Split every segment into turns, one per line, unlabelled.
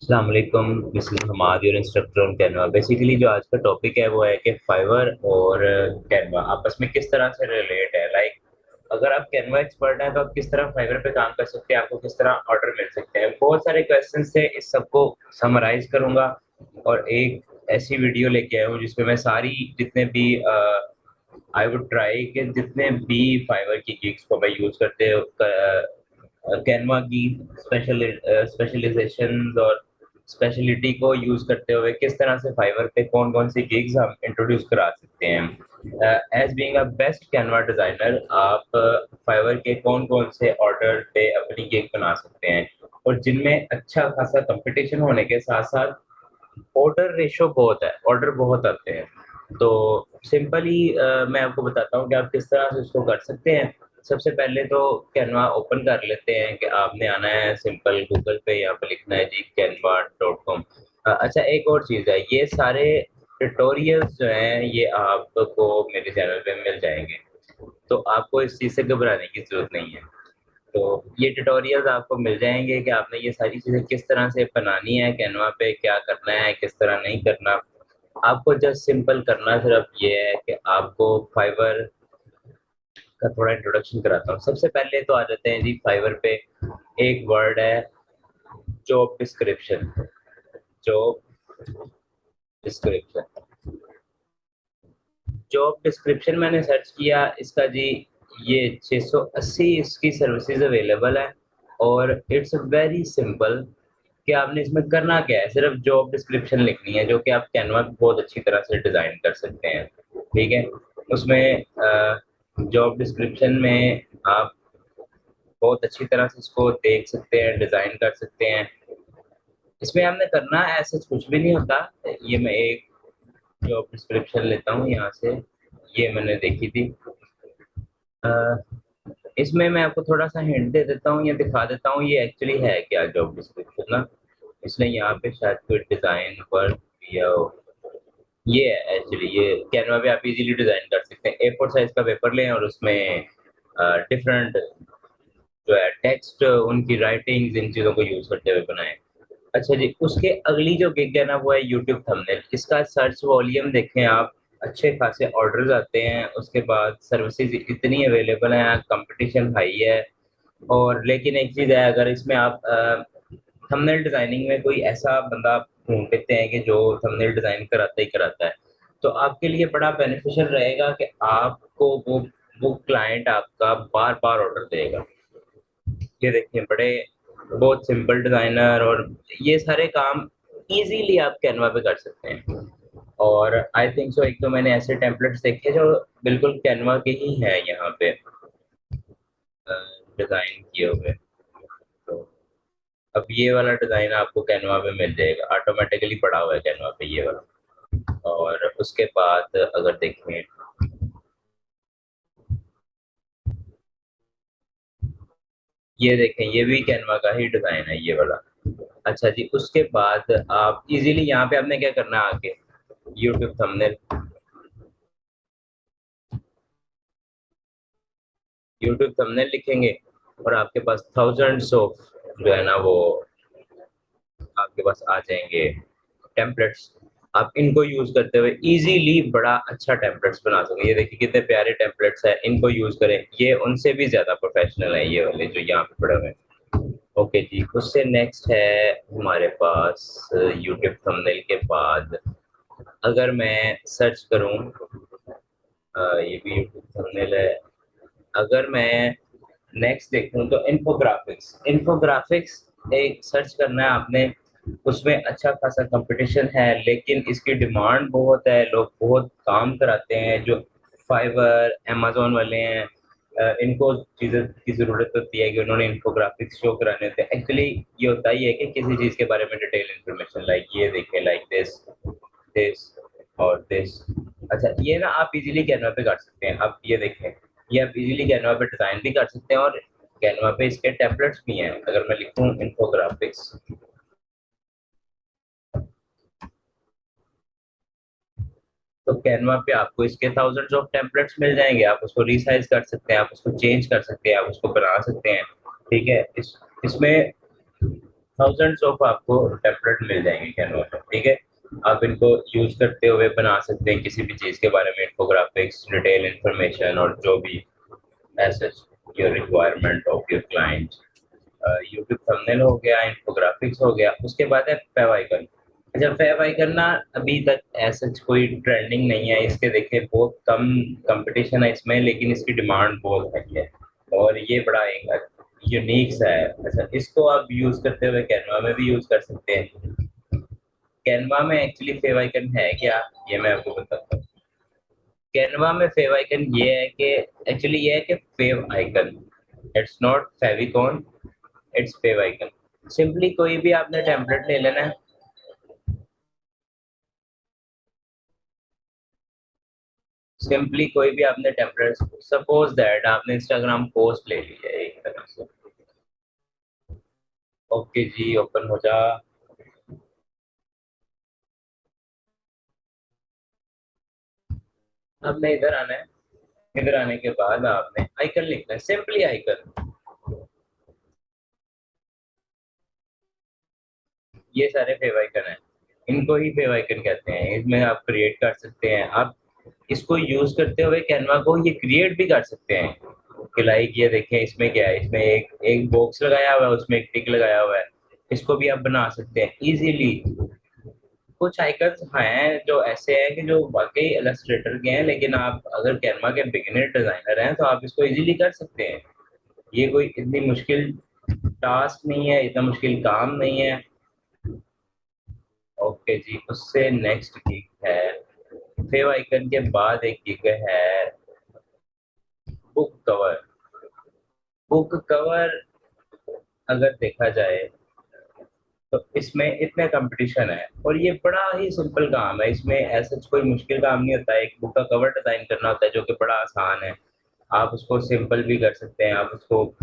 अस्सलाम वालेकुम, this is Hamad your instructor on Canva. Basically जो आज का टॉपिक है वो है कि फाइवर और कैनवा आपस में किस तरह से रिलेट है। अगर आप कैनवा एक्सपर्ट हैं तो आप किस तरह फाइवर पे काम कर सकते हैं, आपको किस तरह ऑर्डर मिल सकते हैं। बहुत सारे क्वेश्चन थे, इस सबको समराइज करूंगा और एक ऐसी वीडियो लेके आया हूँ जिसमें मैं सारी जितने भी आई वुड ट्राई कि जितने भी फाइवर की गिग्स को मैं यूज करते कैनवा की स्पेशलाइजेशन और स्पेशलिटी को यूज करते हुए किस तरह से फाइवर पे कौन कौन सी गिग्स हम इंट्रोड्यूस करा सकते हैं। As being a best Canva designer आप फाइवर के कौन कौन से ऑर्डर पे अपनी गिग बना सकते हैं, और जिनमें अच्छा खासा कंपटीशन होने के साथ साथ ऑर्डर रेशो बहुत है, ऑर्डर बहुत आते हैं। तो सिंपली मैं आपको बताता हूँ कि आप किस तरह से उसको कर सकते हैं। सबसे पहले तो कैनवा ओपन कर लेते हैं कि आपने आना है सिंपल गूगल पे, यहाँ पे लिखना है जी canva.com। अच्छा, एक और चीज़ है, ये सारे ट्यूटोरियल्स जो हैं ये आपको मेरे चैनल पे मिल जाएंगे, तो आपको इस चीज़ से घबराने की जरूरत नहीं है। तो ये ट्यूटोरियल्स आपको मिल जाएंगे कि आपने ये सारी चीज़ें किस तरह से बनानी है, कैनवा पे क्या करना है, किस तरह नहीं करना। आपको जस्ट सिंपल करना सिर्फ ये है कि आपको फाइवर का थोड़ा इंट्रोडक्शन कराता हूँ। सबसे पहले तो आ जाते हैं जी फाइवर पे। एक वर्ड है job description. Job description, job description मैंने सर्च किया इसका जी, ये 680 इसकी सर्विसेज अवेलेबल है। और इट्स वेरी सिंपल कि आपने इसमें करना क्या है, सिर्फ जॉब डिस्क्रिप्शन लिखनी है जो कि आप कैनवा पे बहुत अच्छी तरह से डिज़ाइन कर सकते हैं। ठीक है, उसमें जॉब डिस्क्रिप्शन में आप बहुत अच्छी तरह से इसको देख सकते हैं, डिज़ाइन कर सकते हैं। इसमें हमने करना ऐसा कुछ भी नहीं होता। ये मैं एक जॉब डिस्क्रिप्शन लेता हूँ यहाँ से, ये मैंने देखी थी। अ, इसमें मैं आपको थोड़ा-सा हिंट दे देता हूँ या दिखा देता हूँ ये एक्चुअली है क्या जॉब डिस्क्रिप्शन ना। इसने यहाँ पे शायद कोई डिज़ाइन वर्क दिया हो। ये है एक्चुअली, ये कैनवा पे आप इज़िली डिज़ाइन कर सकते हैं। ए4 साइज़ का पेपर लें और उसमें डिफरेंट जो है टेक्स्ट, उनकी राइटिंग्स, इन चीज़ों को यूज़ करते हुए बनाएँ। अच्छा जी, उसके अगली जो गिग है ना वो है यूट्यूब थंबनेल। इसका सर्च वॉल्यूम देखें आप, अच्छे खासे ऑर्डर्स आते हैं, उसके बाद सर्विसेज इतनी अवेलेबल हैं, कंपटीशन हाई है। और लेकिन एक चीज़ है, अगर इसमें आप थंबनेल डिज़ाइनिंग में कोई ऐसा बंदा ढूँढते हैं कि जो थंबनेल डिज़ाइन कराता ही कराता है, तो आपके लिए बड़ा बेनिफिशियल रहेगा कि आपको वो क्लाइंट आपका बार-बार ऑर्डर देगा। ये देखिए, बड़े बहुत सिंपल डिज़ाइनर और ये सारे काम इज़िली आप कैनवा पे कर सकते हैं। और आई थिंक सो एक तो मैंने ऐसे टेम्पलेट्स देखे जो बिल्कुल कैनवा के ही हैं यहाँ पे अ, डिज़ाइन किए हुए। तो अब ये वाला डिज़ाइन आपको कैनवा पे मिल जाएगा, ऑटोमैटिकली पड़ा हुआ है कैनवा पे ये वाला। और उसके बाद अगर देखें, ये देखें, ये भी कैनवा का ही डिज़ाइन है ये वाला। अच्छा जी, उसके बाद आप इज़िली यहाँ पे आपने क्या करना है आके, यूट्यूब थंबनेल, यूट्यूब थंबनेल लिखेंगे और आपके पास थाउज़ेंड्स ऑफ जो है ना वो आपके पास आ जाएँगे टेम्पलेट्स। आप इनको यूज़ करते हुए इज़िली बड़ा अच्छा टेम्पलेट्स बना सकेंगे। ये देखिए कितने प्यारे टेम्पलेट्स हैं, इनको यूज़ करें। ये उनसे भी ज़्यादा प्रोफेशनल है ये वाले जो यहाँ पे पड़े हुए हैं। ओके जी, उससे नेक्स्ट है हमारे पास यूट्यूब थंबनेल के बाद अगर मैं सर्च करूँ, ये भी यूट्यूब थंबनेल है। अगर मैं नेक्स्ट देखूँ तो इन्फोग्राफिक्स, इन्फोग्राफिक्स एक सर्च करना है आपने। उसमें अच्छा खासा कंपटीशन है लेकिन इसकी डिमांड बहुत है, लोग बहुत काम कराते हैं। जो फाइवर, अमेज़न वाले हैं, इनको चीज़ें की ज़रूरत होती है कि उन्होंने इन्फोग्राफिक्स शो कराने होते हैं। एक्चुअली ये होता ही है कि किसी चीज़ के बारे में डिटेल इन्फॉर्मेशन, लाइक ये देखें, लाइक दिस, दिस और दिस। अच्छा, ये ना आप इज़िली कैनवा पे कर सकते हैं। आप ये देखें, ये आप इज़िली कैनवा पे डिज़ाइन भी कर सकते हैं और कैनवा पे इसके टेम्पलेट्स भी हैं। अगर मैं लिखूँ इन्फोग्राफिक्स, तो कैनवा पे आपको इसके थाउज़ेंड्स ऑफ टेम्पलेट्स मिल जाएँगे। आप उसको रिसाइज़ कर सकते हैं, आप उसको चेंज कर सकते हैं, आप उसको बना सकते हैं। ठीक है? इसमें थाउजेंड्स ऑफ आपको टेम्पलेट मिल जाएंगे कैनवा पे, ठीक है। आप इनको यूज करते हुए बना सकते हैं किसी भी चीज के बारे में, इन्फोग्राफिक्स, डिटेल इंफॉर्मेशन, और जो भी assess your requirement of your client. YouTube thumbnail हो गया, इन्फोग्राफिक्स हो गया, उसके बाद है फेव आइकन। अच्छा, फेव आइकन ना अभी तक ऐसा कोई ट्रेंडिंग नहीं है इसके, देखिए बहुत कम कंपटीशन है इसमें, लेकिन इसकी डिमांड बहुत है और ये बड़ा एक यूनिक सा है। अच्छा, इसको आप यूज करते हुए कैनवा में भी यूज कर सकते हैं। कैनवा में एक्चुअली फेव आइकन है क्या, ये मैं आपको बताता हूँ। कैनवा में फेव आइकन ये है कि एक्चुअली ये है कि fav icon, it's not favicon, it's fav icon. Simply कोई भी आपने टेम्पलेट ले लेना है। सिंपली कोई भी आपने टेम्पलेट, सपोज दैट आपने इंस्टाग्राम पोस्ट ले ली है एक तरह से। ओके जी, ओपन हो जा। आपने इधर आना है। इधर आने के बाद आपने आइकन लिखना है, सिंपली आइकन। ये सारे फेव आइकन है, इनको ही फेव आइकन कहते हैं। इसमें आप क्रिएट कर सकते हैं, आप इसको यूज करते हुए कैनवा को ये क्रिएट भी कर सकते हैं कि लाइक ये देखें इसमें क्या है, इसमें एक एक बॉक्स लगाया हुआ है, उसमें एक टिक लगाया हुआ है, इसको भी आप बना सकते हैं इजीली। कुछ आइकन्स हैं जो ऐसे हैं कि जो वाकई इलस्ट्रेटर के हैं, लेकिन आप अगर कैनवा के बिगिनर डिजाइनर हैं तो आप इसको इजीली कर सकते हैं। ये कोई इतनी मुश्किल टास्क नहीं है, इतना मुश्किल काम नहीं है। ओके जी, उससे नेक्स्ट गिग है, फेव आइकन के बाद एक गिग है बुक कवर। बुक कवर अगर देखा जाए तो इसमें इतने कंपटीशन है और ये बड़ा ही सिंपल काम है, इसमें ऐसा कोई मुश्किल काम नहीं होता है। एक बुक का कवर डिजाइन करना होता है जो कि बड़ा आसान है। आप उसको सिंपल भी कर सकते हैं, आप उसको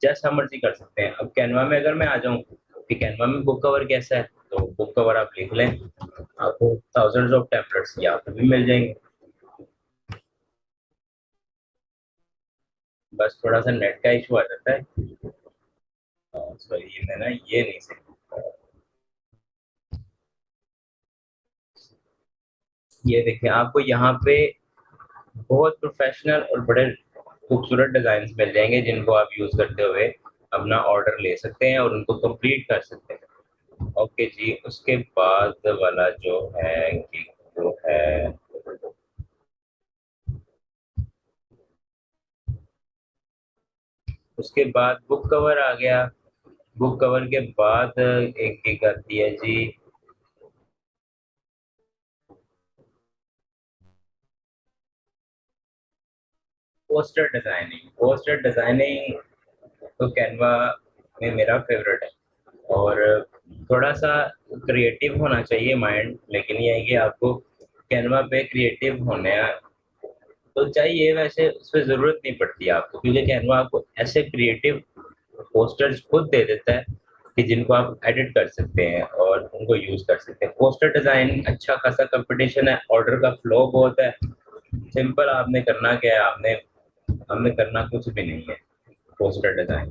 जैसा मर्जी कर सकते हैं। अब कैनवा में अगर मैं आ जाऊं कि कैनवा में बुक कवर कैसा है, तो बुक कवर आप लिख लें, आपको थाउजेंड्स ऑफ टेम्पलेट्स यहाँ पे भी मिल जाएंगे। बस थोड़ा सा नेट का इशू आ जाता है। सॉरी, ये मैं ना ये नहीं सकता। ये देखिए, आपको यहाँ पे बहुत प्रोफेशनल और बड़े खूबसूरत डिजाइन मिल जाएंगे जिनको आप यूज करते हुए अपना ऑर्डर ले सकते हैं और उनको कंप्लीट कर सकते हैं। ओके जी, उसके बाद वाला जो है कि वो है, उसके बाद बुक कवर आ गया। बुक कवर के बाद एक गिग आती है जी, पोस्टर डिजाइनिंग। पोस्टर डिजाइनिंग तो कैनवा में मेरा फेवरेट है, और थोड़ा सा क्रिएटिव होना चाहिए माइंड, लेकिन ये है कि आपको कैनवा पे क्रिएटिव होने तो चाहिए, वैसे उस पर जरूरत नहीं पड़ती आपको, क्योंकि कैनवा आपको ऐसे क्रिएटिव पोस्टर्स खुद दे देता है कि जिनको आप एडिट कर सकते हैं और उनको यूज कर सकते हैं। पोस्टर डिजाइन अच्छा खासा कंपटीशन है, ऑर्डर का फ्लो बहुत है। सिंपल आपने करना क्या है, आपने हमने करना कुछ भी नहीं है। पोस्टर डिजाइन,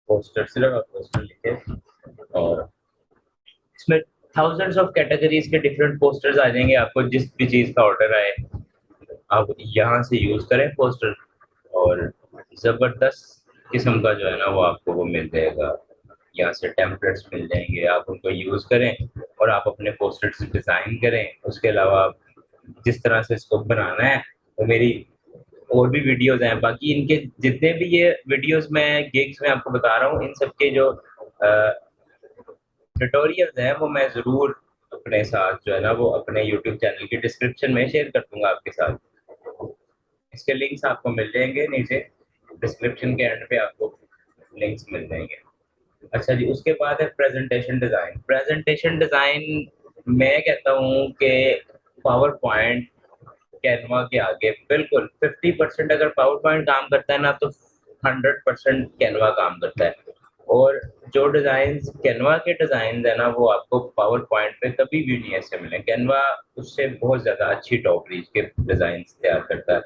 पोस्टर सिर्फ आप पोस्टर लिखे, और इसमें थाउजेंड्स ऑफ कैटेगरीज के डिफरेंट पोस्टर्स आ जाएंगे। आपको जिस भी चीज का ऑर्डर आए आप यहाँ से यूज करें पोस्टर, और जबरदस्त किस्म का जो है ना वो आपको वो मिल जाएगा। यहाँ से टेम्पलेट्स मिल जाएंगे, आप उनको यूज करें और आप अपने पोस्टर्स डिजाइन करें। उसके अलावा आप जिस तरह से इसको बनाना है, तो मेरी और भी वीडियोस हैं। बाकी इनके जितने भी ये वीडियोस मैं गिग्स में आपको बता रहा हूँ, इन सबके जो ट्यूटोरियल्स हैं वो मैं जरूर अपने साथ जो है ना वो अपने यूट्यूब चैनल की डिस्क्रिप्शन में शेयर कर दूंगा आपके साथ। इसके लिंक्स आपको मिल जाएंगे नीचे, डिस्क्रिप्शन के एंड पे आपको लिंक्स मिल जाएंगे। अच्छा जी, उसके बाद है प्रेजेंटेशन डिजाइन। प्रेजेंटेशन डिजाइन मैं कहता हूँ कि पावर पॉइंट कैनवा के आगे बिल्कुल 50%। अगर पावर पॉइंट काम करता है ना, तो 100% कैनवा काम करता है। और जो डिजाइन कैनवा के डिजाइन है ना, वो आपको पावर पॉइंट पे कभी भी नहीं ऐसे मिले। कैनवा उससे बहुत ज्यादा अच्छी टॉप रीच के डिजाइन तैयार करता है।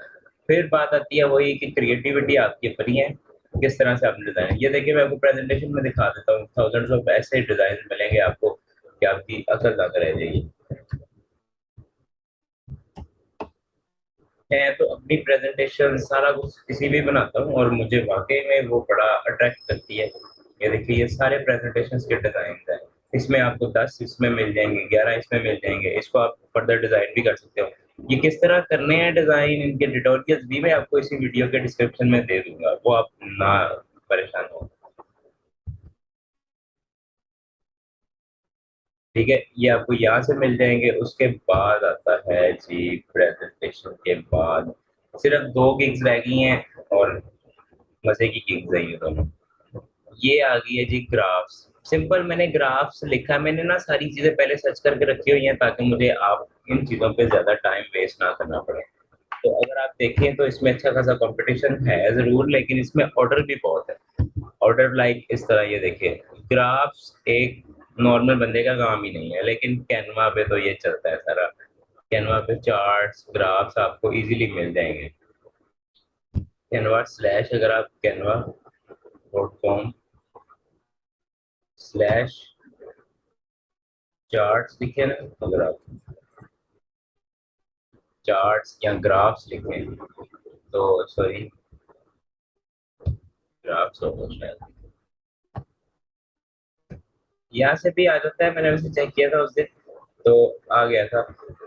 फिर बात आती है वही कि क्रिएटिविटी आपकी अपनी है, किस तरह से आपने डिज़ाइन, ये देखिए मैं आपको प्रेज़ेंटेशन में दिखा देता हूँ, थाउज़ेंड्स ऑफ ऐसे डिज़ाइन मिलेंगे आपको कि आपकी अकल दंग रह जाएगी। मैं तो अपनी प्रेज़ेंटेशन सारा कुछ इसी में बनाता हूँ और मुझे वाक़ई में वो बड़ा अट्रैक्ट करती है। ये देखिए ये सारे प्रेज़ेंटेशंस के डिज़ाइन्स हैं। इसमें आपको 10 इसमें मिल जाएँगे, 11 इसमें मिल जाएँगे, इसको आप फर्दर डिज़ाइन भी कर सकते हो। ये किस तरह करने हैं डिज़ाइन, इनके ट्यूटोरियल्स भी मैं आपको इसी वीडियो के डिस्क्रिप्शन में दे दूँगा, वो आप ना परेशान हो। ठीक है? ये आपको यहाँ से मिल जाएँगे, उसके बाद आता है जी प्रेज़ेंटेशन के बाद सिर्फ़ 2 गिग्स रह गई हैं और मज़े की गिग्स हैं ये दोनों। ये आ गई है जी ग्राफ्स। सिंपल मैंने ग्राफ्स लिखा, मैंने ना सारी चीज़ें पहले सर्च करके रखी हुई हैं ताकि मुझे आप इन चीज़ों पे ज़्यादा टाइम वेस्ट ना करना पड़े। तो अगर आप देखें तो इसमें अच्छा खासा कॉम्पिटिशन है ज़रूर, लेकिन इसमें ऑर्डर भी बहुत है। ऑर्डर लाइक इस तरह ये देखिए, ग्राफ्स एक नॉर्मल बंदे का काम ही नहीं है, लेकिन कैनवा पे तो ये चलता है सारा। कैनवा पे चार्ट्स, ग्राफ्स आपको ईज़िली मिल जाएँगे। कैनवा स्लैश अगर आप canva.com स्लैश चार्ट्स लिखे ना, अगर आप चार्ट्स या ग्राफ्स लिखें तो सॉरी ग्राफ्स होगा शायद, यहाँ से भी आ जाता है, मैंने वैसे चेक किया था उस दिन तो आ गया था,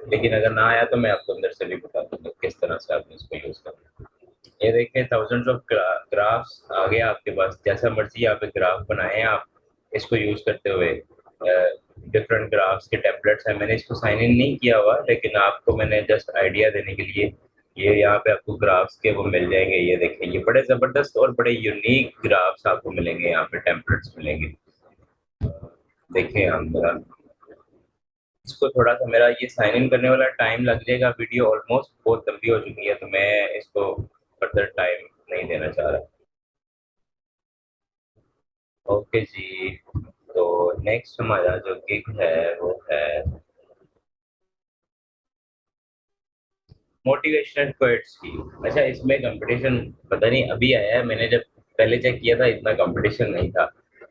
लेकिन अगर ना आया तो मैं आपको अंदर से भी बता दूंगा किस तरह से आपने इसको यूज करना है। ये देखिए थाउजेंड्स ऑफ ग्राफ्स आ गया आपके पास, जैसा मर्जी यहाँ पे ग्राफ बनाए आप इसको यूज करते हुए। डिफरेंट ग्राफ्स के टेम्पलेट्स हैं, मैंने इसको साइन इन नहीं किया हुआ, लेकिन आपको मैंने जस्ट आइडिया देने के लिए ये यहाँ पे आपको ग्राफ्स के वो मिल जाएंगे। ये देखिए ये बड़े ज़बरदस्त और बड़े यूनिक ग्राफ्स आपको मिलेंगे, यहाँ पे टेम्पलेट्स मिलेंगे। देखिए हम जरा इसको थोड़ा-सा, मेरा ये साइन इन करने वाला टाइम लग जाएगा, वीडियो ऑलमोस्ट बहुत लंबी हो चुकी है, तो मैं इसको फर्दर टाइम नहीं देना चाह रहा। ओके जी, तो नेक्स्ट हमारा जो गिग है वो है मोटिवेशनल क्विट्स की। अच्छा इसमें कंपटीशन पता नहीं अभी आया है, मैंने जब पहले चेक किया था इतना कंपटीशन नहीं था।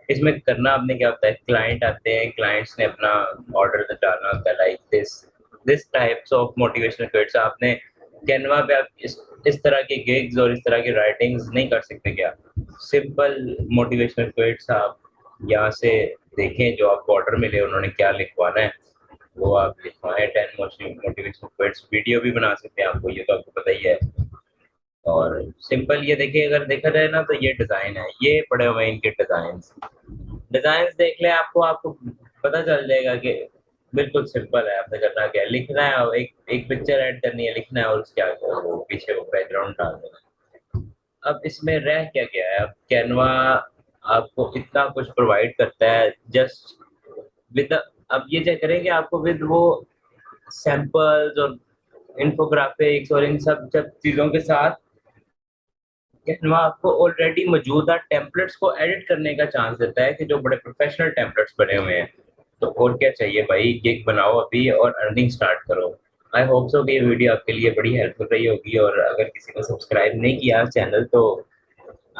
इसमें करना आपने क्या होता है, क्लाइंट आते हैं, क्लाइंट्स ने अपना ऑर्डर डालना होता है like this types of motivational quits. आपने कैनवा पे आप इस तरह के गिग्स और इस तरह की राइटिंग्स नहीं कर सकते क्या? सिंपल मोटिवेशनल क्विट्स आप यहाँ से देखें, जो आपको ऑर्डर मिले उन्होंने क्या लिखवाना है वो आप लिखवाएँ। 10 मोटिवेशनल क्विट्स वीडियो भी बना सकते हैं आपको, ये तो आपको पता ही है। और सिंपल ये देखिए, अगर देखा जाए ना तो ये डिज़ाइन है, ये पड़े हुए हैं इनके डिज़ाइन्स। डिज़ाइन्स देख लें, आपको आपको पता चल जाएगा कि बिल्कुल सिंपल है, आपने करना क्या है, लिखना है और एक एक पिक्चर ऐड करनी है, लिखना है और उसके आगे वो पीछे वो बैकग्राउंड डाल देना है। अब इसमें रह क्या गया है, अब कैनवा आपको इतना कुछ प्रोवाइड करता है जस्ट विद अब ये चेक करें कि आपको विद वो सैंपल्स और इन्फोग्राफिक्स और इन सब सब चीज़ों के साथ कैनवा आपको ऑलरेडी मौजूदा टेम्पलेट्स को एडिट करने का चांस देता है कि जो बड़े प्रोफेशनल टेम्पलेट्स बने हुए हैं। तो और क्या चाहिए भाई, गिग बनाओ अभी और अर्निंग स्टार्ट करो। आई होप सो कि ये वीडियो आपके लिए बड़ी हेल्पफुल रही होगी, और अगर किसी ने सब्सक्राइब नहीं किया चैनल तो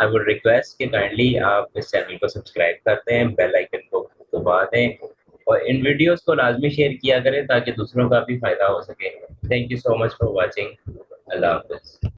आई वुड रिक्वेस्ट कि काइंडली आप इस चैनल को सब्सक्राइब कर दें, बेल आइकन को दबा दें और इन वीडियोस को लाजमी शेयर किया करें ताकि दूसरों का भी फायदा हो सके। Thank you so much for watching. अल्लाह हाफिज़।